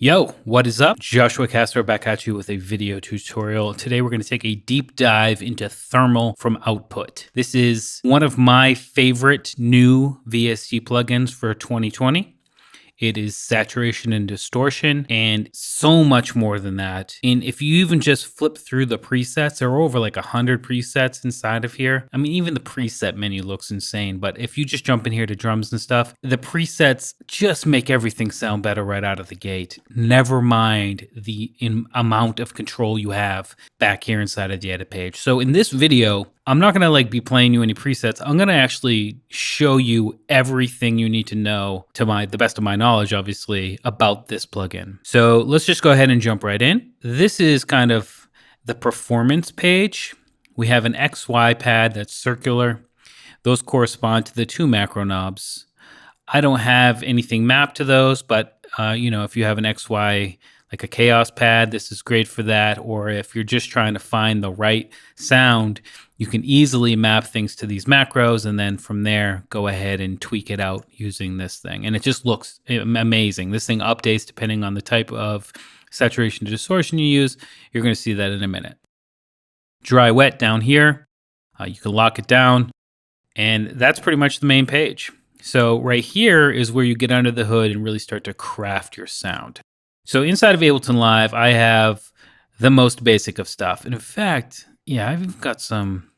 Yo, what is up? Joshua Casper back at you with a video tutorial. Today we're going to take a deep dive into thermal from output. This is one of my favorite new VST plugins for 2020. It is saturation and distortion and so much more than that. And if you even just flip through the presets, there are over like 100 presets inside of here. I mean, even the preset menu looks insane, but if you just jump in here to drums and stuff, the presets just make everything sound better right out of the gate. Never mind the amount of control you have back here inside of the edit page. So in this video, I'm not going to be playing you any presets. I'm going to actually show you everything you need to know to the best of my knowledge, obviously, about this plugin. So let's just go ahead and jump right in. This is kind of the performance page. We have an XY pad that's circular. Those correspond to the two macro knobs. I don't have anything mapped to those, but if you have an XY like a chaos pad, this is great for that. Or if you're just trying to find the right sound, you can easily map things to these macros and then from there go ahead and tweak it out using this thing. And it just looks amazing. This thing updates depending on the type of saturation to distortion you use. You're going to see that in a minute. Dry wet down here. You can lock it down. And that's pretty much the main page. So right here is where you get under the hood and really start to craft your sound. So inside of Ableton Live, I have the most basic of stuff. And in fact, yeah, I've even got some.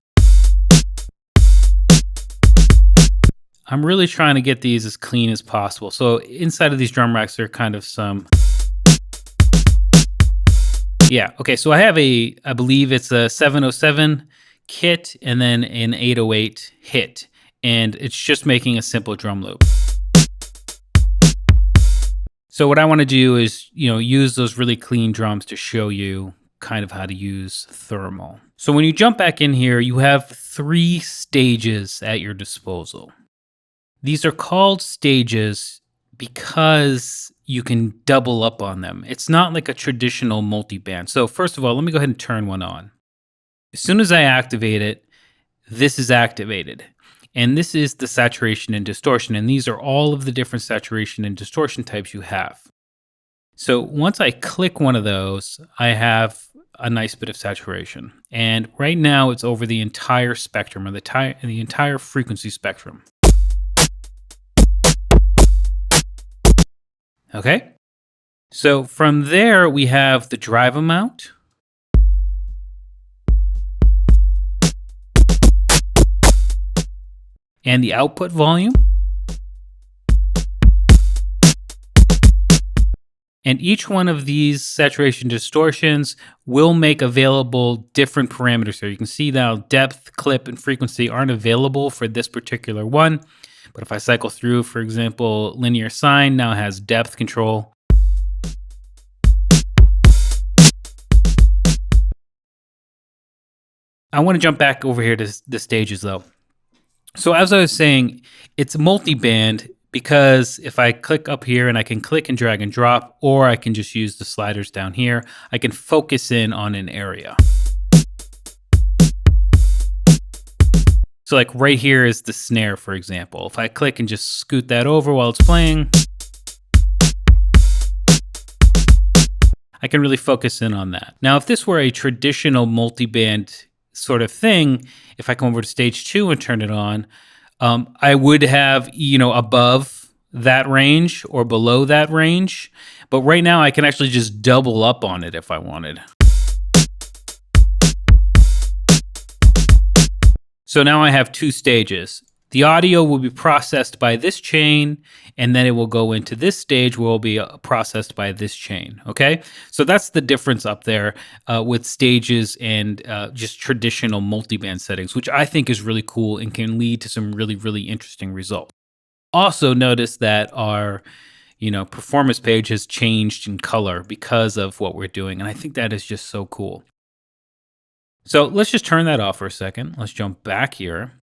I'm really trying to get these as clean as possible. So inside of these drum racks, there are kind of some. Yeah, okay, so I have I believe it's a 707 kit and then an 808 hit. And it's just making a simple drum loop. So what I want to do is, use those really clean drums to show you kind of how to use thermal. So when you jump back in here, you have 3 stages at your disposal. These are called stages because you can double up on them. It's not like a traditional multiband. So first of all, let me go ahead and turn one on. As soon as I activate it, this is activated. And this is the saturation and distortion. And these are all of the different saturation and distortion types you have. So once I click one of those, I have a nice bit of saturation. And right now it's over the entire spectrum, or the entire frequency spectrum. Okay? So from there, we have the drive amount. And the output volume. And each one of these saturation distortions will make available different parameters here. You can see now depth, clip, and frequency aren't available for this particular one. But if I cycle through, for example, linear sine now has depth control. I want to jump back over here to the stages though. So as I was saying, it's multi-band because if I click up here and I can click and drag and drop, or I can just use the sliders down here, I can focus in on an area. So like right here is the snare, for example. If I click and just scoot that over while it's playing, I can really focus in on that. Now, if this were a traditional multi-band sort of thing, if I come over to stage 2 and turn it on, I would have, above that range or below that range. But right now I can actually just double up on it if I wanted. So now I have 2 stages. The audio will be processed by this chain, and then it will go into this stage where it will be processed by this chain, okay? So that's the difference up there with stages and just traditional multiband settings, which I think is really cool and can lead to some really, really interesting results. Also notice that our performance page has changed in color because of what we're doing, and I think that is just so cool. So let's just turn that off for a second. Let's jump back here.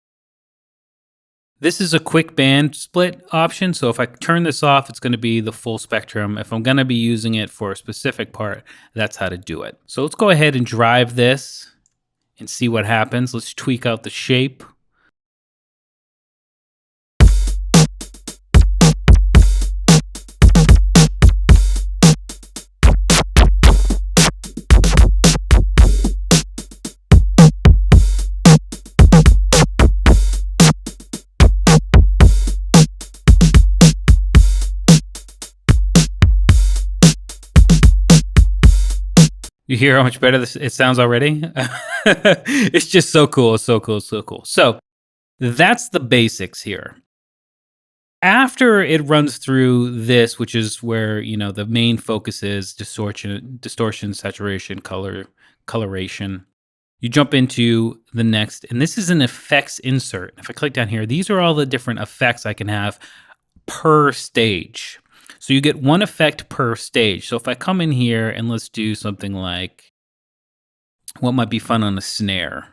This is a quick band split option. So if I turn this off, it's going to be the full spectrum. If I'm going to be using it for a specific part, that's how to do it. So let's go ahead and drive this and see what happens. Let's tweak out the shape. You hear how much better it sounds already? It's just so cool. It's so cool. It's so cool. So that's the basics here. After it runs through this, which is where, the main focus is distortion, saturation, coloration, you jump into the next, and this is an effects insert. If I click down here, these are all the different effects I can have per stage. So you get one effect per stage. So if I come in here and let's do something like, what might be fun on a snare?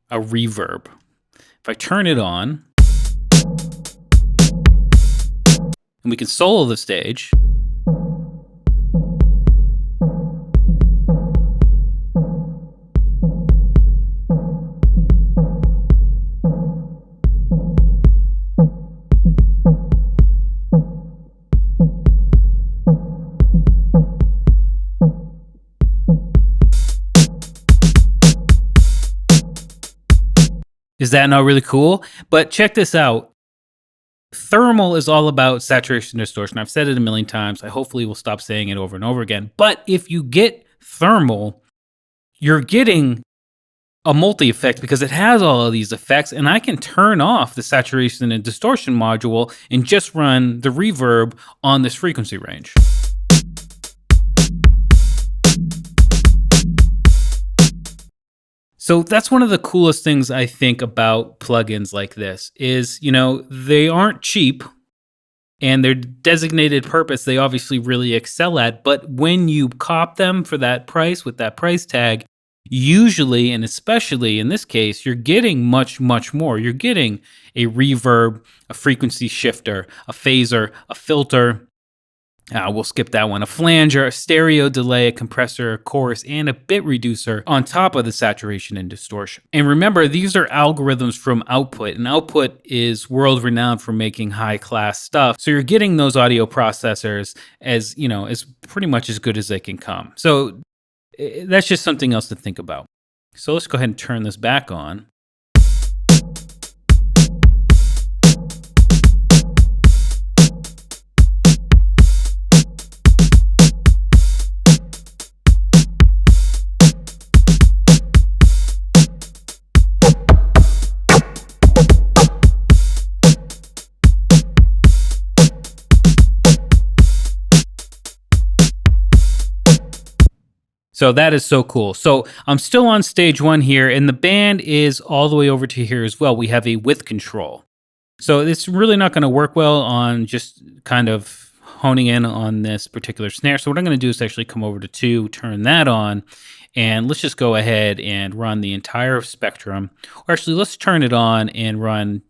A reverb. If I turn it on, and we can solo the stage. Is that not really cool? But check this out. Thermal is all about saturation distortion. I've said it a million times. I hopefully will stop saying it over and over again. But if you get thermal, you're getting a multi-effect because it has all of these effects, and I can turn off the saturation and distortion module and just run the reverb on this frequency range. So that's one of the coolest things I think about plugins like this is, they aren't cheap and their designated purpose they obviously really excel at. But when you cop them for that price with that price tag, usually, and especially in this case, you're getting much, much more. You're getting a reverb, a frequency shifter, a phaser, a filter. We'll skip that one. A flanger, a stereo delay, a compressor, a chorus, and a bit reducer on top of the saturation and distortion. And remember, these are algorithms from Output, and Output is world renowned for making high class stuff. So you're getting those audio processors as pretty much as good as they can come. So that's just something else to think about. So let's go ahead and turn this back on. So that is so cool. So I'm still on stage one here, and the band is all the way over to here as well. We have a width control. So it's really not going to work well on just kind of honing in on this particular snare. So what I'm going to do is actually come over to 2, turn that on, and let's just go ahead and run the entire spectrum. Or actually, let's turn it on and run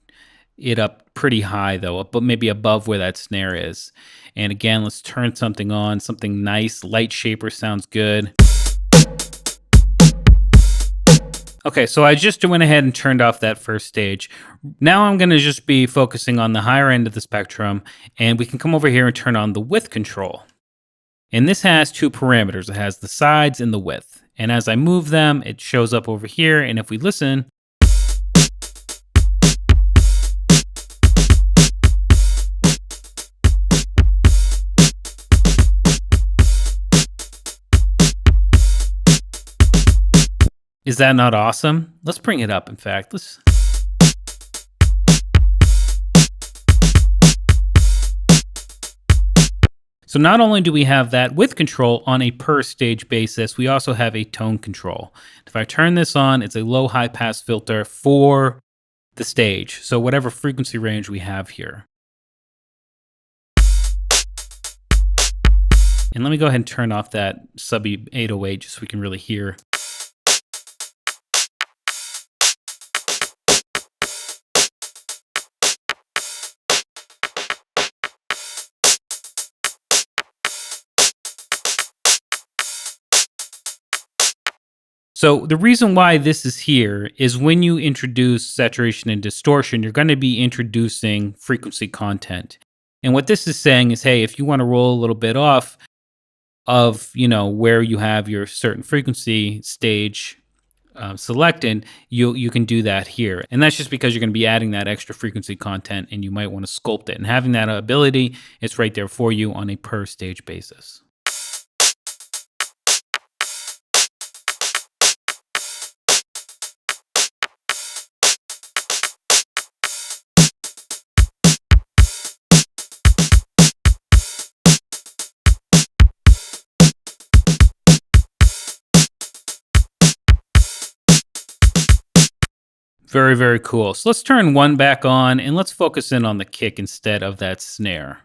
it up pretty high though, but maybe above where that snare is. And again, let's turn something on, something nice. Light shaper sounds good. Okay, so I just went ahead and turned off that first stage. Now I'm going to just be focusing on the higher end of the spectrum, and we can come over here and turn on the width control. And this has 2 parameters. It has the sides and the width. And as I move them, it shows up over here, and if we listen, is that not awesome? Let's bring it up, in fact. So not only do we have that width control on a per stage basis, we also have a tone control. If I turn this on, it's a low high pass filter for the stage. So whatever frequency range we have here. And let me go ahead and turn off that sub 808 just so we can really hear. So the reason why this is here is when you introduce saturation and distortion, you're going to be introducing frequency content. And what this is saying is, hey, if you want to roll a little bit off of, where you have your certain frequency stage selected, you can do that here. And that's just because you're going to be adding that extra frequency content and you might want to sculpt it. And having that ability, it's right there for you on a per stage basis. Very, very cool. So let's turn one back on and let's focus in on the kick instead of that snare.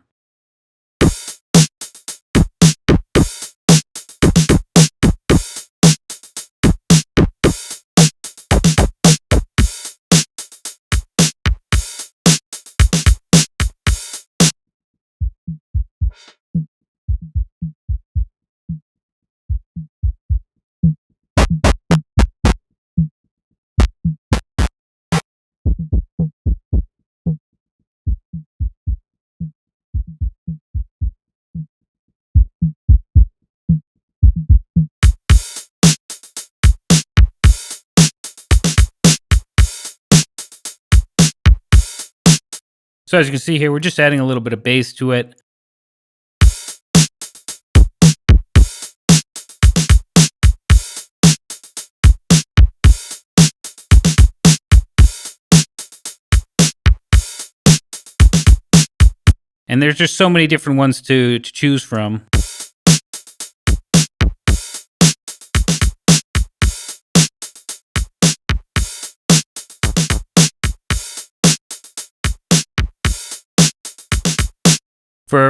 So as you can see here, we're just adding a little bit of bass to it. And there's just so many different ones to choose from.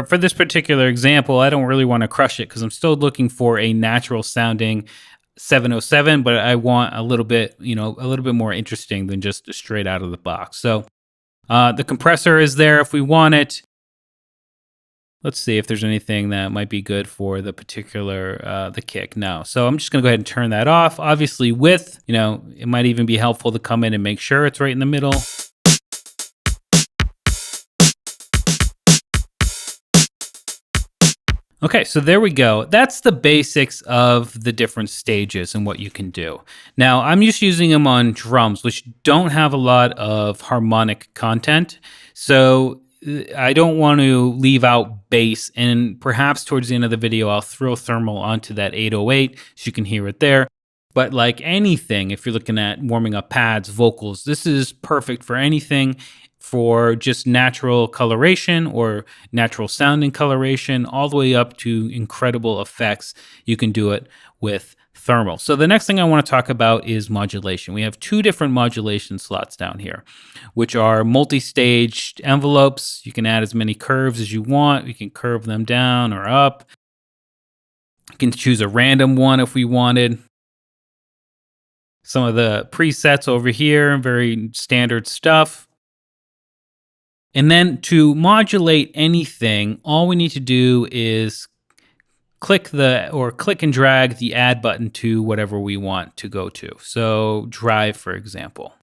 For this particular example, I don't really want to crush it because I'm still looking for a natural sounding 707, but I want a little bit, a little bit more interesting than just straight out of the box. So the compressor is there if we want it. Let's see if there's anything that might be good for the particular, the kick. No. So I'm just going to go ahead and turn that off. Obviously width, it might even be helpful to come in and make sure it's right in the middle. Okay, so there we go. That's the basics of the different stages and what you can do. Now, I'm just using them on drums, which don't have a lot of harmonic content. So I don't want to leave out bass. And perhaps towards the end of the video, I'll throw thermal onto that 808 so you can hear it there. But like anything, if you're looking at warming up pads, vocals, this is perfect for anything. For just natural coloration or natural sounding coloration, all the way up to incredible effects, you can do it with thermal. So the next thing I want to talk about is modulation. We have two different modulation slots down here, which are multi-staged envelopes. You can add as many curves as you want. You can curve them down or up. You can choose a random one if we wanted. Some of the presets over here, very standard stuff. And then to modulate anything, all we need to do is click and drag the add button to whatever we want to go to. So drive, for example.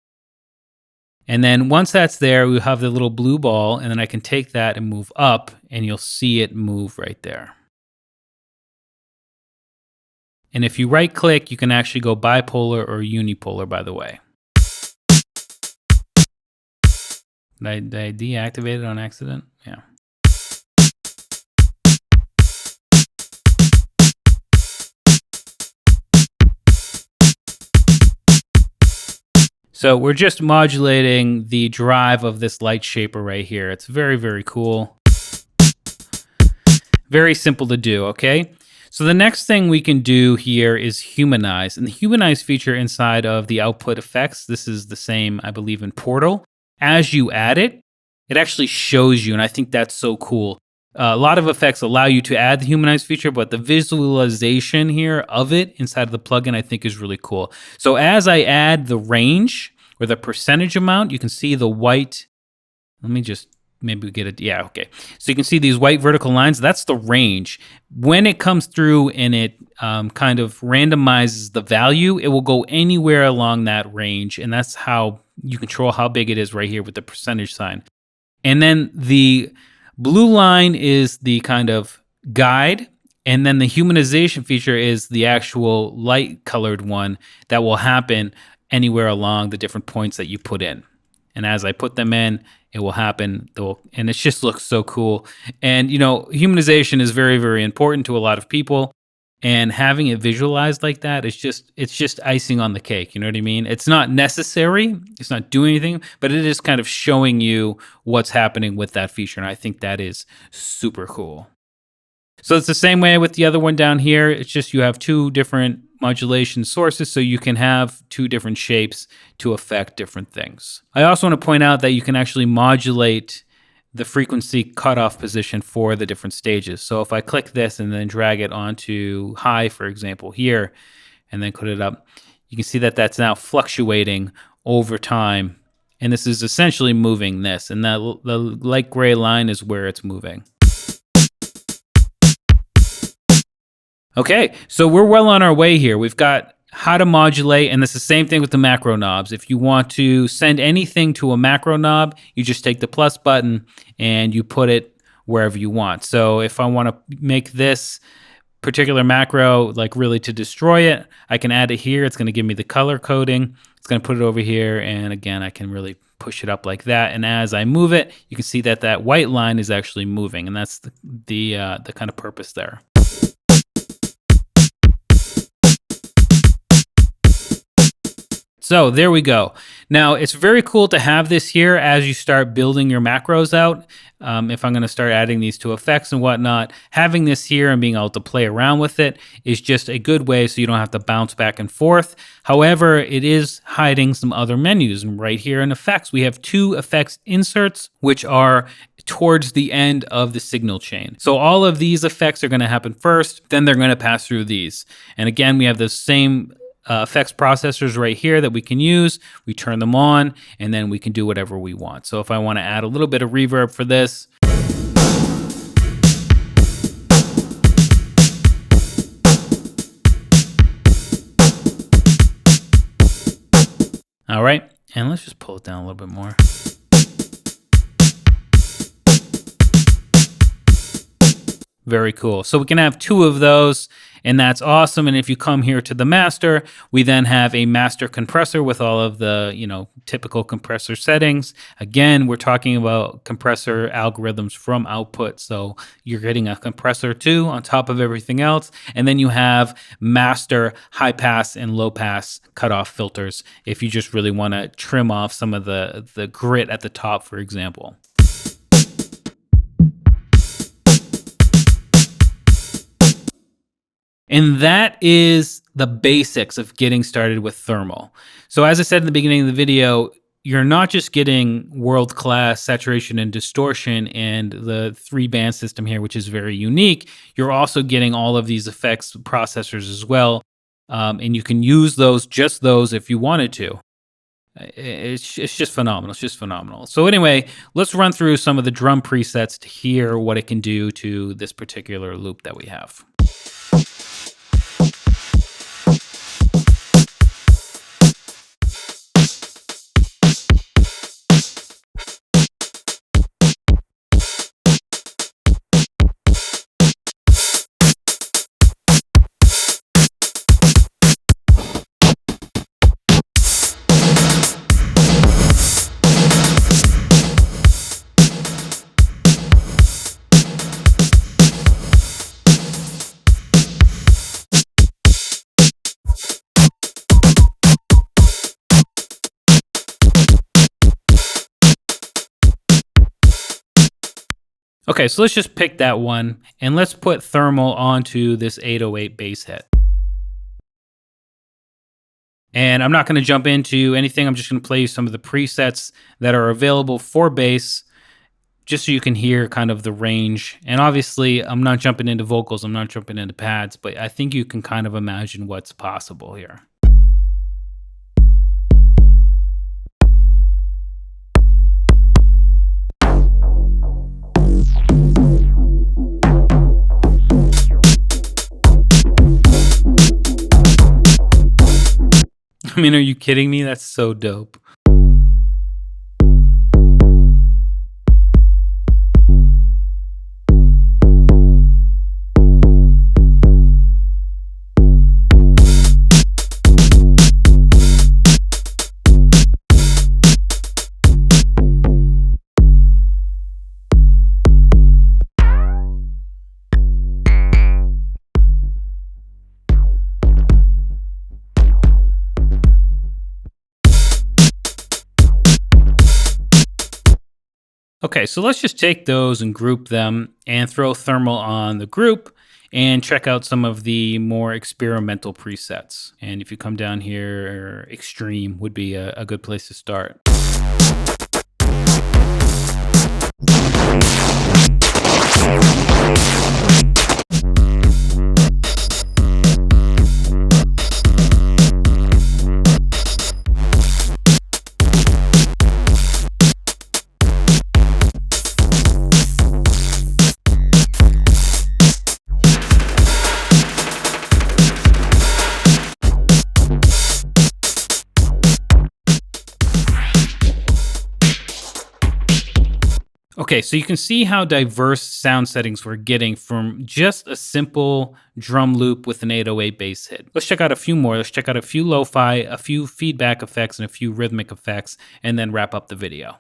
And then once that's there, we have the little blue ball, and then I can take that and move up, and you'll see it move right there. And if you right click, you can actually go bipolar or unipolar, by the way. Did I deactivate it on accident? Yeah. So we're just modulating the drive of this light shaper right here. It's very, very cool. Very simple to do, okay? So the next thing we can do here is humanize. And the humanize feature inside of the output effects, this is the same, I believe, in Portal. As you add it, it actually shows you, and I think that's so cool. A lot of effects allow you to add the humanize feature, but the visualization here of it inside of the plugin I think is really cool. So as I add the range or the percentage amount, you can see the white. Let me just maybe get it. Yeah, okay. So you can see these white vertical lines. That's the range. When it comes through and it kind of randomizes the value, it will go anywhere along that range, and that's how you control how big it is right here with the percentage sign. And then the blue line is the kind of guide, and then the humanization feature is the actual light colored one that will happen anywhere along the different points that you put in. And as I put them in, it will happen. And it just looks so cool. And, humanization is very, very important to a lot of people. And having it visualized like that is it's just icing on the cake. You know what I mean? It's not necessary. It's not doing anything, but it is kind of showing you what's happening with that feature. And I think that is super cool. So it's the same way with the other one down here. It's just you have two different modulation sources, so you can have two different shapes to affect different things. I also want to point out that you can actually modulate the frequency cutoff position for the different stages. So if I click this and then drag it onto high, for example, here, and then put it up, you can see that that's now fluctuating over time. And this is essentially moving this, and that the light gray line is where it's moving. Okay, so we're well on our way here. We've got how to modulate, and it's the same thing with the macro knobs. If you want to send anything to a macro knob, you just take the plus button and you put it wherever you want. So if I want to make this particular macro like really to destroy it, I can add it here. It's going to give me the color coding. It's going to put it over here, and again, I can really push it up like that. And as I move it, you can see that that white line is actually moving, and that's the kind of purpose there. So there we go. Now it's very cool to have this here as you start building your macros out. If I'm going to start adding these to effects and whatnot, having this here and being able to play around with it is just a good way so you don't have to bounce back and forth. However, it is hiding some other menus. And right here in effects, we have two effects inserts, which are towards the end of the signal chain. So all of these effects are going to happen first, then they're going to pass through these. And again, we have the same effects processors right here that we can use. We turn them on, and then we can do whatever we want. So if I want to add a little bit of reverb for this, all right, and let's just pull it down a little bit more. Very cool. So we can have two of those, and that's awesome. And if you come here to the master, we then have a master compressor with all of the, typical compressor settings. Again, we're talking about compressor algorithms from output. So you're getting a compressor too on top of everything else. And then you have master high pass and low pass cutoff filters if you just really want to trim off some of the grit at the top, for example. And that is the basics of getting started with thermal. So as I said in the beginning of the video, you're not just getting world-class saturation and distortion and the 3-band system here, which is very unique. You're also getting all of these effects processors as well. And you can use just those if you wanted to. It's just phenomenal. It's just phenomenal. So anyway, let's run through some of the drum presets to hear what it can do to this particular loop that we have. Okay, so let's just pick that one, and let's put thermal onto this 808 bass hit. And I'm not going to jump into anything. I'm just going to play you some of the presets that are available for bass, just so you can hear kind of the range. And obviously, I'm not jumping into vocals. I'm not jumping into pads, but I think you can kind of imagine what's possible here. I mean, are you kidding me? That's so dope. Okay, so let's just take those and group them and throw thermal on the group and check out some of the more experimental presets. And if you come down here, extreme would be a good place to start. Okay, so you can see how diverse sound settings we're getting from just a simple drum loop with an 808 bass hit. Let's check out a few more. Let's check out a few lo-fi, a few feedback effects, and a few rhythmic effects, and then wrap up the video.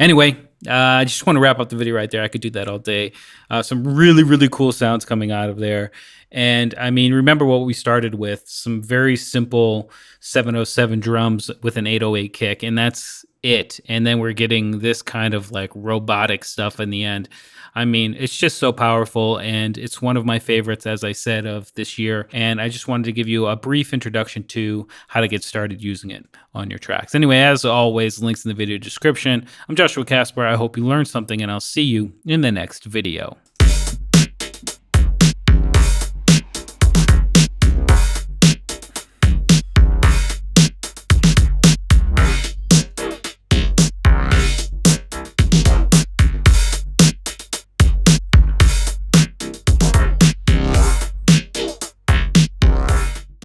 Anyway, I just want to wrap up the video right there. I could do that all day. Some really, really cool sounds coming out of there. And I mean, remember what we started with, some very simple 707 drums with an 808 kick, and that's it. And then we're getting this kind of like robotic stuff in the end. I mean, it's just so powerful, and it's one of my favorites, as I said, of this year. And I just wanted to give you a brief introduction to how to get started using it on your tracks. Anyway, as always, links in the video description. I'm Joshua Casper. I hope you learned something, and I'll see you in the next video.